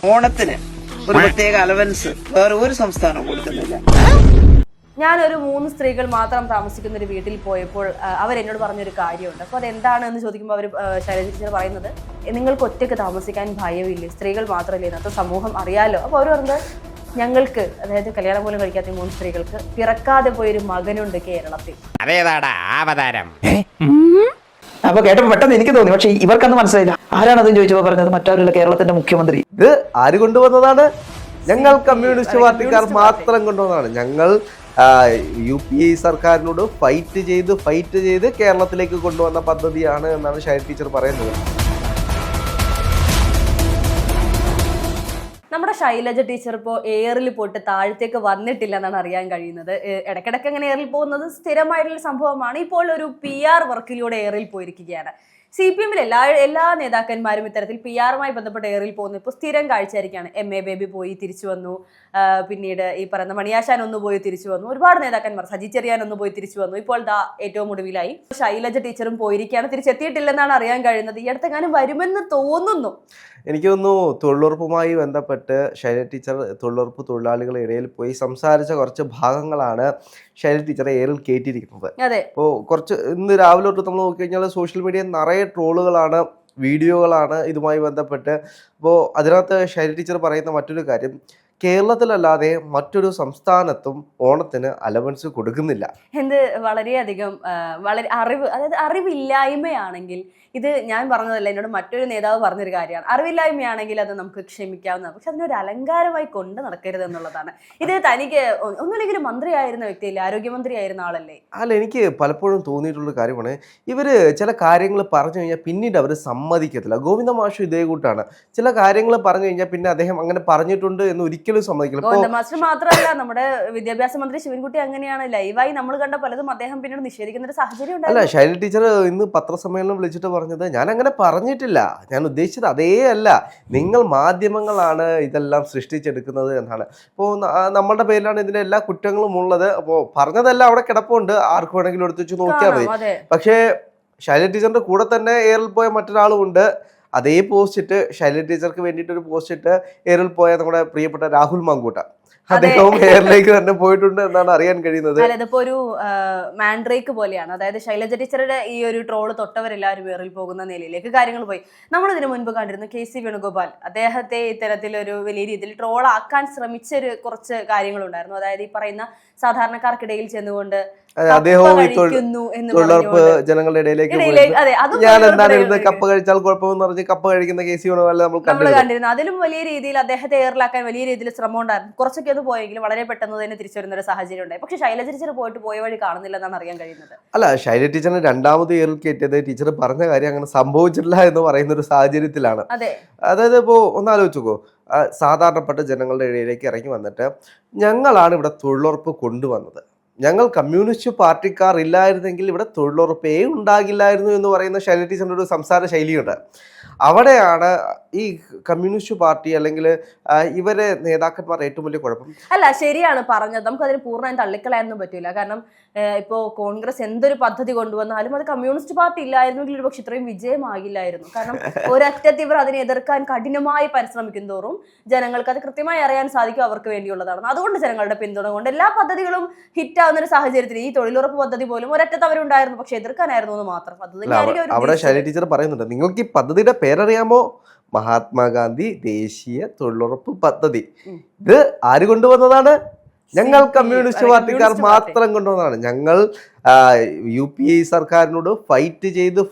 ഓണത്തിന് ഒരു പ്രത്യേക അലവൻസ് വേറെ ഒരു സംസ്ഥാനവും കൊടുക്കുന്നില്ല. ഞാനൊരു 3 സ്ത്രീകൾ മാത്രം താമസിക്കുന്ന ഒരു വീട്ടിൽ പോയപ്പോൾ അവരെന്നോട് പറഞ്ഞൊരു കാര്യമുണ്ട്. അപ്പോൾ അതെന്താണെന്ന് ചോദിക്കുമ്പോൾ അവർ ശൈലജ ടീച്ചർ പറയുന്നത്, നിങ്ങൾക്ക് ഒറ്റയ്ക്ക് താമസിക്കാൻ ഭയമില്ലേ, സ്ത്രീകൾ മാത്രമല്ലേ, ഇന്നത്തെ സമൂഹം അറിയാലോ. അപ്പോൾ അവർ പറഞ്ഞത്, ഞങ്ങൾക്ക്, അതായത് കല്യാണം പോലും കഴിക്കാത്ത 3 സ്ത്രീകൾക്ക് പിറക്കാതെ പോയൊരു മകനുണ്ട് കേരളത്തിൽ. അതേതാടാ അവതാരം? അപ്പൊ കേട്ടപ്പോ പെട്ടെന്ന് എനിക്ക് തോന്നി, പക്ഷെ ഇവർക്കൊന്നും മനസ്സിലായില്ല. ആരാണതെന്ന് ചോദിച്ചപ്പോ പറഞ്ഞത് മറ്റാരുള്ള കേരളത്തിന്റെ മുഖ്യമന്ത്രി. ഇത് ആര് കൊണ്ടുവന്നതാണ്? ഞങ്ങൾ കമ്മ്യൂണിസ്റ്റ് പാർട്ടിക്കാർ മാത്രം കൊണ്ടുവന്നതാണ്. ഞങ്ങൾ UPA സർക്കാരിനോട് ഫൈറ്റ് ചെയ്ത് കേരളത്തിലേക്ക് കൊണ്ടുവന്ന പദ്ധതിയാണ് എന്നാണ് ശൈലജ ടീച്ചർ പറയുന്നത്. നമ്മുടെ ശൈലജ ടീച്ചർ ഇപ്പോൾ എയറിൽ പോയിട്ട് താഴത്തേക്ക് വന്നിട്ടില്ല എന്നാണ് അറിയാൻ കഴിയുന്നത്. ഇടയ്ക്കിടയ്ക്ക് അങ്ങനെ എയറിൽ പോകുന്നത് സ്ഥിരമായിട്ടുള്ള സംഭവമാണ്. ഇപ്പോൾ ഒരു PR വർക്കിലൂടെ എയറിൽ പോയിരിക്കുകയാണ്. CPM എല്ലാ നേതാക്കന്മാരും ഇത്തരത്തിൽ PR-മായി ബന്ധപ്പെട്ട് എയറിൽ പോകുന്നു. ഇപ്പോൾ സ്ഥിരം കാഴ്ചയായിരിക്കുകയാണ്. MA ബേബി പോയി തിരിച്ചു വന്നു, പിന്നീട് ഈ പറയുന്ന മണിയാശാൻ ഒന്ന് പോയി തിരിച്ചു വന്നു, ഒരുപാട് നേതാക്കന്മാർ, സജി ചെറിയാൻ ഒന്ന് പോയി തിരിച്ചു വന്നു. ഇപ്പോൾ ഏറ്റവും ഒടുവിലായി ശൈലജ ടീച്ചറും പോയിരിക്കുകയാണ്. തിരിച്ചെത്തിയിട്ടില്ലെന്നാണ് അറിയാൻ കഴിയുന്നത്. ഈ അടുത്തെങ്ങാനും വരുമെന്ന് തോന്നുന്നു. എനിക്ക് തോന്നുന്നു തൊഴിലുറപ്പുമായി ബന്ധപ്പെട്ട് ശൈലജ ടീച്ചർ തൊഴിലുറപ്പ് തൊഴിലാളികളുടെ ഇടയിൽ പോയി സംസാരിച്ച കുറച്ച് ഭാഗങ്ങളാണ് ശൈലജ ടീച്ചറെ എയറിൽ കയറ്റിയിരിക്കുന്നത്. അതെ, അപ്പോൾ ഇന്ന് രാവിലെ തൊട്ട് നമ്മൾ നോക്കിക്കഴിഞ്ഞാൽ സോഷ്യൽ മീഡിയയിൽ നിറയെ ട്രോളുകളാണ്, വീഡിയോകളാണ് ഇതുമായി ബന്ധപ്പെട്ട്. അപ്പോൾ അതിനകത്ത് ശൈലജ ടീച്ചർ പറയുന്ന മറ്റൊരു കാര്യം, കേരളത്തിലല്ലാതെ മറ്റൊരു സംസ്ഥാനത്തും ഓണത്തിന് അലവൻസ് കൊടുക്കുന്നില്ല. എന്ത് വളരെയധികം അതായത് അറിവില്ലായ്മയാണെങ്കിൽ, ഇത് ഞാൻ പറഞ്ഞതല്ല, എന്നോട് മറ്റൊരു നേതാവ് പറഞ്ഞൊരു കാര്യമാണ്. അറിവില്ലായ്മയാണെങ്കിൽ അത് നമുക്ക് ക്ഷമിക്കാവുന്നതാണ്, പക്ഷെ അതിനൊരു അലങ്കാരമായി കൊണ്ട് നടക്കരുത് എന്നുള്ളതാണ്. ഇത് തനിക്ക് ഒന്നുമില്ലെങ്കിലും മന്ത്രിയായിരുന്ന വ്യക്തിയല്ലേ, ആരോഗ്യമന്ത്രി ആയിരുന്ന ആളല്ലേ? അല്ല, എനിക്ക് പലപ്പോഴും തോന്നിയിട്ടുള്ള കാര്യമാണ്, ഇവര് ചില കാര്യങ്ങൾ പറഞ്ഞു കഴിഞ്ഞാൽ പിന്നീട് അവർ സമ്മതിക്കത്തില്ല. ഗോവിന്ദ മാഷ് ഇതേ കൂട്ടാണ്. ചില കാര്യങ്ങൾ പറഞ്ഞു കഴിഞ്ഞാൽ പിന്നെ അദ്ദേഹം അങ്ങനെ പറഞ്ഞിട്ടുണ്ട് എന്ന് ഒരിക്കലും സമ്മതിക്കില്ല. ഗോവിന്ദ മാസ്റ്റർ മാത്രമല്ല, നമ്മുടെ വിദ്യാഭ്യാസ മന്ത്രി ശിവൻകുട്ടി അങ്ങനെയാണ്. ലൈവായി നമ്മൾ കണ്ട പലതും അദ്ദേഹം പിന്നീട് നിഷേധിക്കുന്ന ഒരു സാഹചര്യം അല്ല, ഉണ്ടായിരുന്നു. ശൈലജ ടീച്ചർ ഇന്ന് പത്രസമ്മേളനം വിളിച്ചിട്ട് പറഞ്ഞത്, ഞാൻ അങ്ങനെ പറഞ്ഞിട്ടില്ല, ഞാൻ ഉദ്ദേശിച്ചത് അതേ അല്ല, നിങ്ങൾ മാധ്യമങ്ങളാണ് ഇതെല്ലാം സൃഷ്ടിച്ചെടുക്കുന്നത് എന്നാണ്. ഇപ്പോൾ നമ്മളുടെ പേരിലാണ് ഇതിന്റെ എല്ലാ കുറ്റങ്ങളും ഉള്ളത്. അപ്പോൾ പറഞ്ഞതെല്ലാം അവിടെ കിടപ്പുണ്ട്, ആർക്ക് വേണമെങ്കിലും എടുത്ത് വെച്ച് നോക്കിയാൽ മതി. പക്ഷേ ശൈലജ ടീച്ചറിന്റെ കൂടെ തന്നെ എയറിൽ പോയ മറ്റൊരാളും ഉണ്ട്. അതേ പോസ്റ്റ് ഇട്ട്, ശൈലജ ടീച്ചർക്ക് വേണ്ടിയിട്ട് ഒരു പോസ്റ്റ് ഇട്ട് എയറിൽ പോയ നമ്മുടെ പ്രിയപ്പെട്ട രാഹുൽ മാങ്കൂട്ട, അദ്ദേഹവും എയറിലേക്ക് തന്നെ പോയിട്ടുണ്ട് എന്നാണ് അറിയാൻ കഴിയുന്നത്. അല്ല, ഇതിപ്പോ ഒരു മാൻഡ്രേക്ക് പോലെയാണ്. അതായത് ശൈലജ ടീച്ചറുടെ ഈ ഒരു ട്രോള് തൊട്ടവരെല്ലാവരും എയറിൽ പോകുന്ന നിലയിലേക്ക് കാര്യങ്ങൾ പോയി. നമ്മൾ ഇതിനു മുൻപ് കണ്ടിരുന്നു KC വേണുഗോപാൽ, അദ്ദേഹത്തെ ഇത്തരത്തിലൊരു വലിയ രീതിയിൽ ട്രോളാക്കാൻ ശ്രമിച്ചൊരു കുറച്ച് കാര്യങ്ങളുണ്ടായിരുന്നു. അതായത് ഈ പറയുന്ന സാധാരണക്കാർക്കിടയിൽ ചെന്നുകൊണ്ട് അദ്ദേഹവും തൊഴിലുറപ്പ് ജനങ്ങളുടെ ഇടയിലേക്ക് ഞാൻ എന്താണ് ഇരുന്ന് കപ്പ കഴിച്ചാൽ കുഴപ്പമെന്ന് പറഞ്ഞ് കപ്പ കഴിക്കുന്ന KC വേണുഗോപാൽ നമ്മൾ കണ്ടിരുന്നു. അതിലും വലിയ രീതിയിൽ അദ്ദേഹത്തെ എയറിലാക്കാൻ വലിയ രീതിയിൽ ശ്രമം ഉണ്ടായിരുന്നു. കുറച്ചൊക്കെ അത് പോയെങ്കിലും വളരെ പെട്ടെന്ന് തന്നെ തിരിച്ചു വരുന്ന ഒരു സാഹചര്യം ഉണ്ടായി. പക്ഷെ ശൈലജ ടീച്ചർ പോയ വഴി കാണുന്നില്ല എന്നാണ് അറിയാൻ കഴിയുന്നത്. അല്ല, ശൈലജ ടീച്ചറിന് രണ്ടാമത് എയറിൽ കയറ്റിയത് ടീച്ചർ പറഞ്ഞ കാര്യം അങ്ങനെ സംഭവിച്ചിട്ടില്ല എന്ന് പറയുന്ന ഒരു സാഹചര്യത്തിലാണ്. അതായത് ഇപ്പോൾ ഒന്ന് ആലോചിച്ചോക്കോ, സാധാരണപ്പെട്ട ജനങ്ങളുടെ ഇടയിലേക്ക് ഇറങ്ങി വന്നിട്ട്, ഞങ്ങളാണ് ഇവിടെ തൊഴിലുറപ്പ് കൊണ്ടുവന്നത്, ഞങ്ങൾ കമ്മ്യൂണിസ്റ്റ് പാർട്ടിക്കാർ ഇല്ലായിരുന്നെങ്കിൽ ഇവിടെ തൊഴിലുറപ്പേ ഉണ്ടാകില്ലായിരുന്നു എന്ന് പറയുന്ന ശൈലജ ടീച്ചറിൻ്റെ ഒരു സംസാര ശൈലിയുണ്ട്. അവിടെയാണ് ഈ കമ്മ്യൂണിസ്റ്റ് പാർട്ടി അല്ലെങ്കിൽ ഇവരെ നേതാക്കന്മാർ ഏറ്റവും വലിയ കുഴപ്പം. അല്ല, ശരിയാണ് പറഞ്ഞത്, നമുക്കതിന് പൂർണ്ണമായും തള്ളിക്കളയാനൊന്നും പറ്റില്ല. കാരണം ഇപ്പോൾ കോൺഗ്രസ് എന്തൊരു പദ്ധതി കൊണ്ടുവന്നാലും അത് കമ്മ്യൂണിസ്റ്റ് പാർട്ടി ഇല്ലായിരുന്നെങ്കിൽ ഒരു പക്ഷെ ഇത്രയും വിജയമാകില്ലായിരുന്നു. കാരണം ഒരറ്റത്ത് ഇവർ അതിനെ എതിർക്കാൻ കഠിനമായി പരിശ്രമിക്കും തോറും ജനങ്ങൾക്ക് അത് കൃത്യമായി അറിയാൻ സാധിക്കും അവർക്ക് വേണ്ടിയുള്ളതാണ്. അതുകൊണ്ട് ജനങ്ങളുടെ പിന്തുണ കൊണ്ട് എല്ലാ പദ്ധതികളും ഹിറ്റാവുന്ന ഒരു സാഹചര്യത്തിൽ ഈ തൊഴിലുറപ്പ് പദ്ധതി പോലും ഒരറ്റത്ത് അവരുണ്ടായിരുന്നു, പക്ഷെ എതിർക്കാനായിരുന്നു എന്ന് മാത്രം. അവിടെ ശൈലജ ടീച്ചർ പറയുന്നുണ്ട്, നിങ്ങൾക്ക് ഈ പദ്ധതിയുടെ പേരറിയാമോ? മഹാത്മാഗാന്ധി ദേശീയ തൊഴിലുറപ്പ് പദ്ധതി. ഇത് ആര് കൊണ്ടുവന്നതാണ്? ഞങ്ങൾ കമ്മ്യൂണിസ്റ്റ് പാർട്ടിക്കാർ മാത്രം കൊണ്ടുവന്നതാണ്. ഞങ്ങൾ UPA സർക്കാരിനോട് ഫൈറ്റ്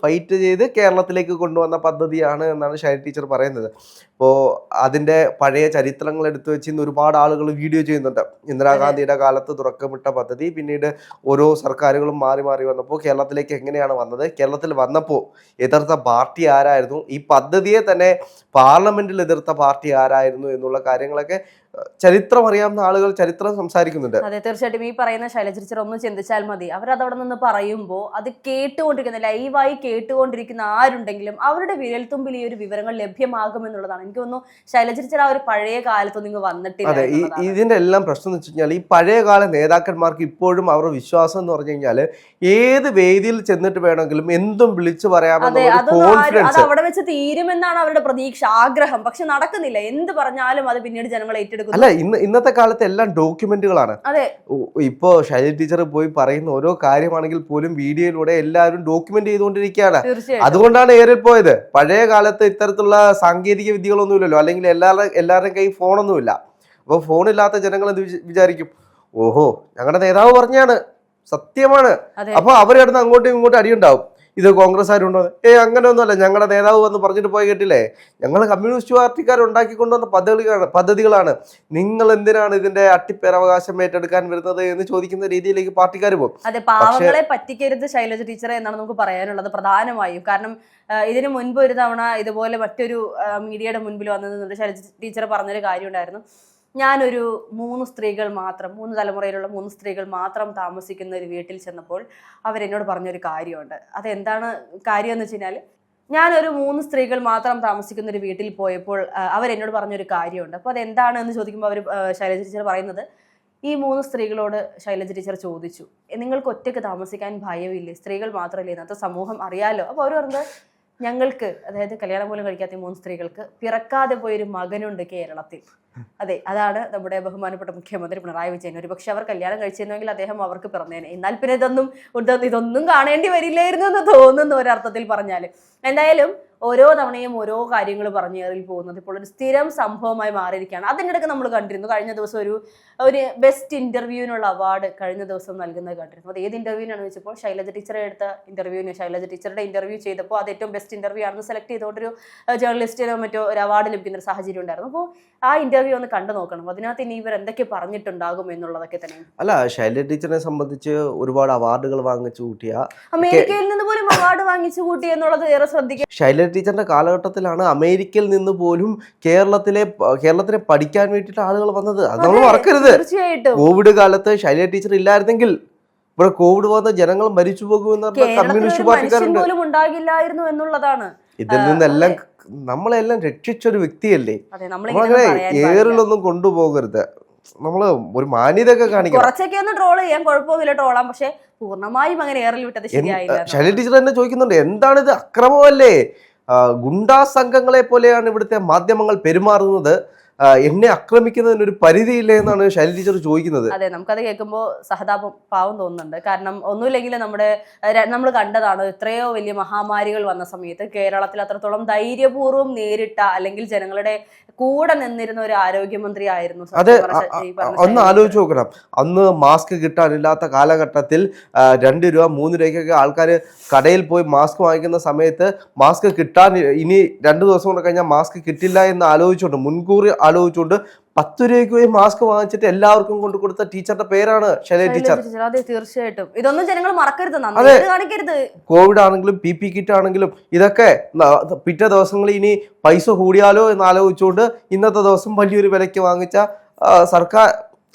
ചെയ്ത് കേരളത്തിലേക്ക് കൊണ്ടുവന്ന പദ്ധതിയാണ് എന്നാണ് ശൈലജ ടീച്ചർ പറയുന്നത്. അപ്പോൾ അതിൻ്റെ പഴയ ചരിത്രങ്ങൾ എടുത്തു വെച്ച് ഇന്ന് ഒരുപാട് ആളുകൾ വീഡിയോ ചെയ്യുന്നുണ്ട്. ഇന്ദിരാഗാന്ധിയുടെ കാലത്ത് തുറക്കമിട്ട പദ്ധതി പിന്നീട് ഓരോ സർക്കാരുകളും മാറി വന്നപ്പോൾ കേരളത്തിലേക്ക് എങ്ങനെയാണ് വന്നത്, കേരളത്തിൽ വന്നപ്പോൾ എതിർത്ത പാർട്ടി ആരായിരുന്നു, ഈ പദ്ധതിയെ തന്നെ പാർലമെന്റിൽ എതിർത്ത പാർട്ടി ആരായിരുന്നു എന്നുള്ള കാര്യങ്ങളൊക്കെ ചരിത്രം അറിയാവുന്ന ആളുകൾ ചരിത്രം സംസാരിക്കുന്നുണ്ട്. അതെ, തീർച്ചയായിട്ടും ഈ പറയുന്ന ശൈലജ ടീച്ചർ ഒന്ന് ചിന്തിച്ചാൽ മതി. അവർ അതവിടെ നിന്ന് പറയുമ്പോൾ അത് കേട്ടുകൊണ്ടിരിക്കുന്ന ലൈവായി കേട്ടുകൊണ്ടിരിക്കുന്ന ആരുണ്ടെങ്കിലും അവരുടെ വിരൽത്തുമ്പിൽ ഈ ഒരു വിവരങ്ങൾ ലഭ്യമാകുമെന്നുള്ളതാണ്. എനിക്ക് തോന്നുന്നു ശൈലജ ടീച്ചർ ആ ഒരു പഴയ കാലത്തൊന്നും ഇങ്ങ് വന്നിട്ടില്ല. അതെ, ഇതിന്റെ എല്ലാം പ്രശ്നം എന്ന് വെച്ച് കഴിഞ്ഞാൽ ഈ പഴയകാല നേതാക്കന്മാർക്ക് ഇപ്പോഴും അവരുടെ വിശ്വാസം എന്ന് പറഞ്ഞു കഴിഞ്ഞാൽ ഏത് വേദിയിൽ ചെന്നിട്ട് വേണമെങ്കിലും എന്തും വിളിച്ചു പറയാമെന്നുള്ള കോൺഫിഡൻസ്, അത് അവിടെ വെച്ച് തീരുമെന്നാണ് അവരുടെ പ്രതീക്ഷ, ആഗ്രഹം. പക്ഷെ നടക്കുന്നില്ല. എന്ത് പറഞ്ഞാലും അത് പിന്നീട് ജനങ്ങൾ ഏറ്റെടുക്കും. അല്ല, ഇന്നത്തെ കാലത്ത് എല്ലാം ഡോക്യുമെന്റുകളാണ്. അതെ, ഇപ്പോ ശൈലജ ടീച്ചർ പോയി പറയുന്ന ഓരോ കാര്യമാണെങ്കിൽ പോലും വീഡിയോയിലൂടെ എല്ലാവരും ഡോക്യുമെന്റ് ചെയ്തുകൊണ്ടിരിക്കുകയാണ്. അതുകൊണ്ടാണ് ഏറിൽ പോയത്. പഴയ കാലത്ത് ഇത്തരത്തിലുള്ള സാങ്കേതിക വിദ്യകളൊന്നുമില്ലല്ലോ, അല്ലെങ്കിൽ എല്ലാവരുടെയും കയ്യിൽ ഫോണൊന്നുമില്ല. അപ്പോൾ ഫോണില്ലാത്ത ജനങ്ങൾ എന്ത് വിചാരിക്കും? ഓഹോ, ഞങ്ങളുടെ നേതാവ് പറഞ്ഞാണ്, സത്യമാണ്. അപ്പൊ അവർ കിടന്ന് അങ്ങോട്ടും ഇങ്ങോട്ടും അടിയുണ്ടാവും. ഇത് കോൺഗ്രസ്സുകാരുണ്ടോ? അങ്ങനെയൊന്നുമല്ല, ഞങ്ങളുടെ നേതാവ് വന്ന് പറഞ്ഞിട്ട് പോയി കേട്ടില്ലേ, ഞങ്ങൾ കമ്മ്യൂണിസ്റ്റ് പാർട്ടിക്കാർ ഉണ്ടാക്കിക്കൊണ്ടുവന്ന പദ്ധതികളാണ്, നിങ്ങൾ എന്തിനാണ് ഇതിന്റെ അട്ടിപ്പേരവകാശം ഏറ്റെടുക്കാൻ വരുന്നത് എന്ന് ചോദിക്കുന്ന രീതിയിലേക്ക് പാർട്ടിക്കാർ പോകും. അതെ, പാവങ്ങളെ പറ്റിക്കരുത് ശൈലജ ടീച്ചറെ എന്നാണ് നമുക്ക് പറയാനുള്ളത് പ്രധാനമായും. കാരണം ഇതിനു മുൻപ് ഒരു തവണ ഇതുപോലെ മറ്റൊരു മീഡിയയുടെ മുൻപിൽ വന്നത് ശൈലജ ടീച്ചർ പറഞ്ഞൊരു കാര്യം ഉണ്ടായിരുന്നു. ഞാനൊരു 3 സ്ത്രീകൾ മാത്രം, 3 തലമുറയിലുള്ള 3 സ്ത്രീകൾ മാത്രം താമസിക്കുന്ന ഒരു വീട്ടിൽ ചെന്നപ്പോൾ അവരെന്നോട് പറഞ്ഞൊരു കാര്യമുണ്ട്. അതെന്താണ് കാര്യം എന്ന് വെച്ച് കഴിഞ്ഞാൽ, ഞാനൊരു 3 സ്ത്രീകൾ മാത്രം താമസിക്കുന്ന ഒരു വീട്ടിൽ പോയപ്പോൾ അവരെന്നോട് പറഞ്ഞൊരു കാര്യമുണ്ട്. അപ്പോൾ അതെന്താണെന്ന് ചോദിക്കുമ്പോൾ ശൈലജ ടീച്ചർ പറയുന്നത്, ഈ 3 സ്ത്രീകളോട് ശൈലജ ടീച്ചർ ചോദിച്ചു, നിങ്ങൾക്ക് ഒറ്റയ്ക്ക് താമസിക്കാൻ ഭയമില്ലേ? സ്ത്രീകൾ മാത്രമല്ലേ, ഇന്നത്തെ സമൂഹം അറിയാലോ. അപ്പോൾ അവർ പറഞ്ഞത്, ഞങ്ങൾക്ക്, അതായത് കല്യാണം പോലും കഴിക്കാത്ത 3 സ്ത്രീകൾക്ക് പിറക്കാതെ പോയൊരു മകനുണ്ട് കേരളത്തിൽ. അതെ, അതാണ് നമ്മുടെ ബഹുമാനപ്പെട്ട മുഖ്യമന്ത്രി പിണറായി വിജയൻ. ഒരു പക്ഷെ അവർ കല്യാണം കഴിച്ചിരുന്നെങ്കിൽ അദ്ദേഹം അവർക്ക് പിറന്നേനെ. എന്നാൽ പിന്നെ ഇതൊന്നും കാണേണ്ടി വരില്ലായിരുന്നു എന്ന് തോന്നുന്നു ഒരർത്ഥത്തിൽ പറഞ്ഞാൽ. എന്തായാലും ഓരോ തവണയും ഓരോ കാര്യങ്ങൾ പറഞ്ഞു ഏറിൽ പോകുന്നത് ഇപ്പോൾ ഒരു സ്ഥിരം സംഭവമായി മാറിയിരിക്കുകയാണ്. അതിൻ്റെ ഇടയ്ക്ക് നമ്മൾ കണ്ടിരുന്നു, കഴിഞ്ഞ ദിവസം ഒരു ബെസ്റ്റ് ഇന്റർവ്യൂവിനുള്ള അവാർഡ് കഴിഞ്ഞ ദിവസം നൽകുന്നത് കണ്ടിരുന്നു. അത് ഏത് ഇന്റർവ്യൂവിനാണെന്ന് വെച്ചപ്പോൾ ശൈലജ ടീച്ചറെ എടുത്ത ഇന്റർവ്യൂവിന്, ശൈലജ ടീച്ചറുടെ ഇന്റർവ്യൂ ചെയ്തപ്പോൾ അത് ഏറ്റവും ബെസ്റ്റ് ഇന്റർവ്യൂ ആണെന്ന് സെലക്ട് ചെയ്തുകൊണ്ടൊരു ജേർണലിസ്റ്റിനോ മറ്റോ ഒരു അവാർഡ് ലഭിക്കുന്ന ഒരു സാഹചര്യം ഉണ്ടായിരുന്നു. അപ്പോൾ ആ ഇന്റർവ്യൂ ഒന്ന് കണ്ടു നോക്കണം. അതിനകത്ത് ഇനി ഇവർ എന്തൊക്കെ പറഞ്ഞിട്ടുണ്ടാകും എന്നുള്ളതൊക്കെ തന്നെ. അല്ല, ശൈലജ ടീച്ചറിനെ സംബന്ധിച്ച് ഒരുപാട് അവാർഡുകൾ വാങ്ങിച്ചു കൂട്ടിയ, അമേരിക്കയിൽ നിന്ന് പോലും അവാർഡ് വാങ്ങിച്ചു കൂട്ടി എന്നുള്ളത് ഏറെ ശ്രദ്ധിക്കുക. ശൈലജ ടീച്ചറിന്റെ കാലഘട്ടത്തിലാണ് അമേരിക്കയിൽ നിന്ന് പോലും കേരളത്തിനെ പഠിക്കാൻ വേണ്ടിയിട്ട് ആളുകൾ വന്നത്. അത് നമ്മൾ മറക്കരുത്. തീർച്ചയായിട്ടും കോവിഡ് കാലത്ത് ശൈലജ ടീച്ചർ ഇല്ലായിരുന്നെങ്കിൽ ഇവിടെ കോവിഡ് വന്ന ജനങ്ങൾ മരിച്ചു പോകുമെന്ന് പറഞ്ഞ കമ്മ്യൂണിസ്റ്റ് പാർട്ടിക്കാരുണ്ട്. പോലും ഉണ്ടാകില്ലായിരുന്നു എന്നുള്ളതാണ്. ഇതിൽ നിന്നെല്ലാം നമ്മളെല്ലാം രക്ഷിച്ചൊരു വ്യക്തിയല്ലേ. നമ്മളങ്ങനെ ഏറിലൊന്നും കൊണ്ടുപോകരുത്. നമ്മള് ഒരു മാന്യതയൊക്കെ കാണിക്കണം. കുറച്ചൊക്കെ ഒന്ന് ട്രോൾ ചെയ്യാൻ കുഴപ്പമൊന്നുമില്ല, ട്രോളാം. പക്ഷെ പൂർണ്ണമായും അങ്ങനെ ഏറിൽ വിട്ടത് ശരിയായില്ല. ശൈലജ ടീച്ചർ തന്നെ ചോദിക്കുന്നുണ്ട്, എന്താണിത്, അക്രമമല്ലേ? ഗുണ്ടാ സംഘങ്ങളെ പോലെയാണ് ഇവിടുത്തെ മാധ്യമങ്ങൾ പെരുമാറുന്നത്, എന്നെ ആക്രമിക്കുന്നതിനൊരു പരിധിയില്ലേ എന്നാണ് ശൈലജ ടീച്ചർ ചോദിക്കുന്നത്. അതെ, നമുക്കത് കേൾക്കുമ്പോൾ സഹതാപം പാവം തോന്നുന്നുണ്ട്. കാരണം ഒന്നുമില്ലെങ്കിൽ നമ്മൾ കണ്ടതാണ്, എത്രയോ വലിയ മഹാമാരികൾ വന്ന സമയത്ത് കേരളത്തിൽ അത്രത്തോളം ധൈര്യപൂർവ്വം നേരിട്ട, അല്ലെങ്കിൽ ജനങ്ങളുടെ കൂടെ നിന്നിരുന്ന ഒരു ആരോഗ്യമന്ത്രി ആയിരുന്നു. അതെ, ഒന്ന് ആലോചിച്ച് നോക്കണം. അന്ന് മാസ്ക് കിട്ടാനില്ലാത്ത കാലഘട്ടത്തിൽ 2 രൂപ 3 രൂപയ്ക്കൊക്കെ ആൾക്കാർ കടയിൽ പോയി മാസ്ക് വാങ്ങിക്കുന്ന സമയത്ത് മാസ്ക് കിട്ടാൻ ഇനി 2 ദിവസം കൊണ്ട് കഴിഞ്ഞാൽ മാസ്ക് കിട്ടില്ല എന്ന് ആലോചിച്ചുകൊണ്ട്, മുൻകൂർ ആലോചിച്ചുകൊണ്ട് 10 രൂപയ്ക്ക് പോയി മാസ്ക് വാങ്ങിച്ചിട്ട് എല്ലാവർക്കും കൊണ്ട് കൊടുത്ത ടീച്ചറുടെ പേരാണ് ശൈലജ ടീച്ചർ. അതെ, തീർച്ചയായിട്ടും ഇതൊന്നും ജനങ്ങൾ മറക്കരുത്, കാണിക്കരുത്. കോവിഡ് ആണെങ്കിലും PP കിറ്റ് ആണെങ്കിലും ഇതൊക്കെ പിറ്റേ ദിവസങ്ങളിൽ ഇനി പൈസ കൂടിയാലോ എന്ന് ആലോചിച്ചുകൊണ്ട് ഇന്നത്തെ ദിവസം വലിയൊരു വിലയ്ക്ക് വാങ്ങിച്ച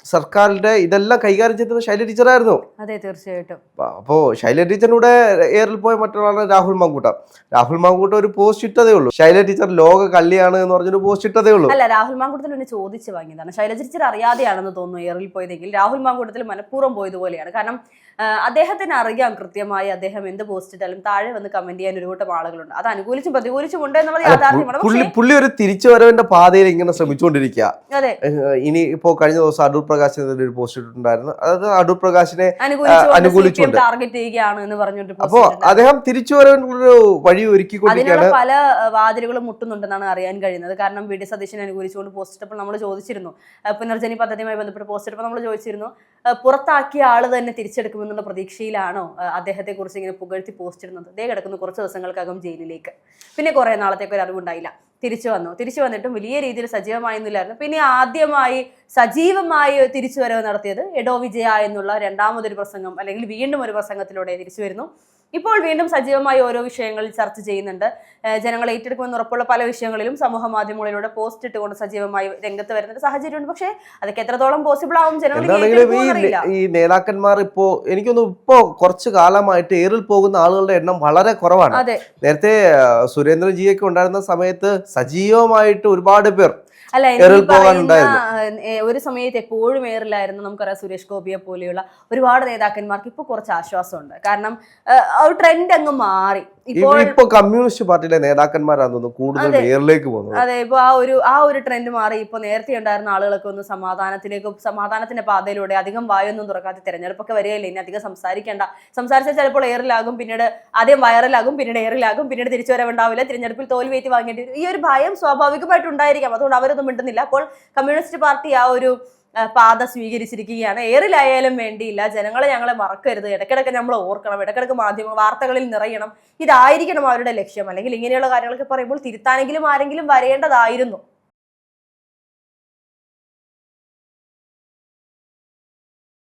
സർക്കാരിന്റെ ഇതെല്ലാം കൈകാര്യം ചെയ്തത് ശൈലജ ടീച്ചറായിരുന്നു. അതെ, തീർച്ചയായിട്ടും. അപ്പോ ശൈലജ ടീച്ചറിലൂടെ ഏറിൽ പോയ മറ്റൊരാളാണ് രാഹുൽ മാങ്കൂട്ട ഒരു പോസ്റ്റ് ഇട്ടതേ ഉള്ളൂ. ശൈലജ ടീച്ചർ ലോക കള്ളിയാണ് എന്ന് പറഞ്ഞൊരു പോസ്റ്റ് ഇട്ടതേ ഉള്ളൂ. അല്ല, രാഹുൽ മാങ്കൂട്ടത്തിൽ എന്നെ ചോദിച്ചു വാങ്ങിയതാണ്. ശൈലജ ടീച്ചർ അറിയാതെയാണെന്ന് തോന്നുന്നു ഏറിൽ പോയതെങ്കിൽ രാഹുൽ മാങ്കൂട്ടത്തിൽ മനഃപൂർവ്വം പോയതുപോലെയാണ്. കാരണം അദ്ദേഹത്തിന് അറിയാം കൃത്യമായി അദ്ദേഹം എന്ത് പോസ്റ്റ് ഇട്ടാലും താഴെ വന്ന് കമന്റ് ചെയ്യാൻ ഒരു കൂട്ടം ആളുകളുണ്ട്. അത് അനുകൂലിച്ചും പ്രതികൂലിച്ചും ഉണ്ട് എന്നുള്ളത് യാഥാർത്ഥ്യമാണ്. പുള്ളി ഒരു തിരിച്ചുവരവിന്റെ പാതയിൽ ഇങ്ങനെ ശ്രമിച്ചുകൊണ്ടിരിക്കുക. അതെ, ഇനി ഇപ്പോ കഴിഞ്ഞ ദിവസം അടൂർ പ്രകാശിന് ഒരു പോസ്റ്റ് ഇട്ടിട്ടുണ്ടായിരുന്നു. അതായത് അടൂർ പ്രകാശിനെ അനുകൂലിച്ചുകൊണ്ട് ടാർഗറ്റ് ചെയ്യുകയാണ് എന്ന് പറഞ്ഞിട്ട്. അപ്പോ അദ്ദേഹം തിരിച്ചുവരവിനുള്ള വഴി ഒരുക്കിക്കൊണ്ടിരിക്കുകയാണ്. പല വാതിലുകളും മുട്ടുന്നുണ്ടെന്നാണ് അറിയാൻ കഴിയുന്നത്. കാരണം VD സതീശനെ അനുകൂലിച്ചുകൊണ്ട് പോസ്റ്റ് ഇട്ടപ്പോൾ നമ്മൾ ചോദിച്ചിരുന്നു, പുനർജനി പദ്ധതിയുമായി ബന്ധപ്പെട്ട് പോസ്റ്റ് ഇട്ടപ്പോൾ നമ്മൾ ചോദിച്ചിരുന്നു, പുറത്താക്കിയ ആള് തന്നെ തിരിച്ചെടുക്കുമെന്നുള്ള പ്രതീക്ഷയിലാണോ അദ്ദേഹത്തെ കുറിച്ച് ഇങ്ങനെ പുകഴ്ത്തി പോസ്റ്റ് ഇടുന്നത്? ദേ കിടക്കുന്നു കുറച്ച് ദിവസങ്ങൾക്കകം ജയിലിലേക്ക്. പിന്നെ കുറെ നാളത്തേക്ക് ഒരു അറിവുണ്ടായില്ല. തിരിച്ചു വന്നിട്ടും വലിയ രീതിയിൽ സജീവമായിരുന്നില്ലായിരുന്നു. പിന്നെ ആദ്യമായി സജീവമായി തിരിച്ചുവരവ് നടത്തിയത് എഡോ വിജയ എന്നുള്ള രണ്ടാമതൊരു പ്രസംഗം, അല്ലെങ്കിൽ വീണ്ടും ഒരു പ്രസംഗത്തിലൂടെ തിരിച്ചു വരുന്നു. ഇപ്പോൾ വീണ്ടും സജീവമായി ഓരോ വിഷയങ്ങളിൽ ചർച്ച ചെയ്യുന്നുണ്ട്. ജനങ്ങൾ ഏറ്റെടുക്കുമെന്ന് ഉറപ്പുള്ള പല വിഷയങ്ങളിലും സമൂഹ മാധ്യമങ്ങളിലൂടെ പോസ്റ്റ് ഇട്ടുകൊണ്ട് സജീവമായി രംഗത്ത് വരുന്ന ഒരു സാഹചര്യമുണ്ട്. പക്ഷേ അതൊക്കെ എത്രത്തോളം പോസിബിൾ ആവും ജനങ്ങൾ ഈ നേതാക്കന്മാർ ഇപ്പോ എനിക്കൊന്നും ഇപ്പോ കുറച്ചു കാലമായിട്ട് ഏറിൽ പോകുന്ന ആളുകളുടെ എണ്ണം വളരെ കുറവാണ്. നേരത്തെ സുരേന്ദ്രജിയൊക്കെ ഉണ്ടായിരുന്ന സമയത്ത് സജീവമായിട്ട് ഒരുപാട് പേർ അല്ല, ഒരു സമയത്ത് എപ്പോഴും ഏറിലായിരുന്നു. നമുക്കറിയാം സുരേഷ് ഗോപിയെ പോലെയുള്ള ഒരുപാട് നേതാക്കന്മാർക്ക് ഇപ്പൊ കുറച്ച് ആശ്വാസമുണ്ട്. കാരണം ട്രെൻഡ് അങ്ങ് മാറി. ഇപ്പൊ കമ്മ്യൂണിസ്റ്റ് പാർട്ടിയിലെ നേതാക്കന്മാരാണ് തോന്നുന്നു കൂടുതൽ ഏറിലേക്ക് പോകുന്നത്. അതെ, ഇപ്പൊ ആ ഒരു ട്രെൻഡ് മാറി. ഇപ്പൊ നേരത്തെ ഉണ്ടായിരുന്ന ആളുകളൊക്കെ ഒന്ന് സമാധാനത്തിന്റെ പാതയിലൂടെ അധികം വായൊന്നും തുറക്കാതെ തെരഞ്ഞെടുപ്പൊക്കെ വരികയില്ല, ഇനി അധികം സംസാരിച്ചാൽ ചിലപ്പോൾ ഏറിലാകും, പിന്നീട് ആദ്യം വൈറലാകും, പിന്നീട് ഏറിലാകും, പിന്നീട് തിരിച്ചു വരവുണ്ടാവില്ല, തിരഞ്ഞെടുപ്പിൽ തോൽവിയേറ്റ് വാങ്ങേണ്ടി വരും. ഈ ഒരു ഭയം സ്വാഭാവികമായിട്ട് ഉണ്ടായിരിക്കാം. അതുകൊണ്ട് അവരൊന്നും മിണ്ടുന്നില്ല. അപ്പോൾ കമ്മ്യൂണിസ്റ്റ് പാർട്ടി ആ ഒരു പാത സ്വീകരിച്ചിരിക്കുകയാണ്. ഏറിലായാലും വേണ്ടിയില്ല, ജനങ്ങളെ ഞങ്ങളെ മറക്കരുത്, ഇടയ്ക്കിടയ്ക്ക് നമ്മൾ ഓർക്കണം, ഇടയ്ക്കിടയ്ക്ക് മാധ്യമ വാർത്തകളിൽ നിറയണം, ഇതായിരിക്കണം അവരുടെ ലക്ഷ്യം. അല്ലെങ്കിൽ ഇങ്ങനെയുള്ള കാര്യങ്ങളൊക്കെ പറയുമ്പോൾ തിരുത്താനെങ്കിലും ആരെങ്കിലും വരേണ്ടതായിരുന്നു.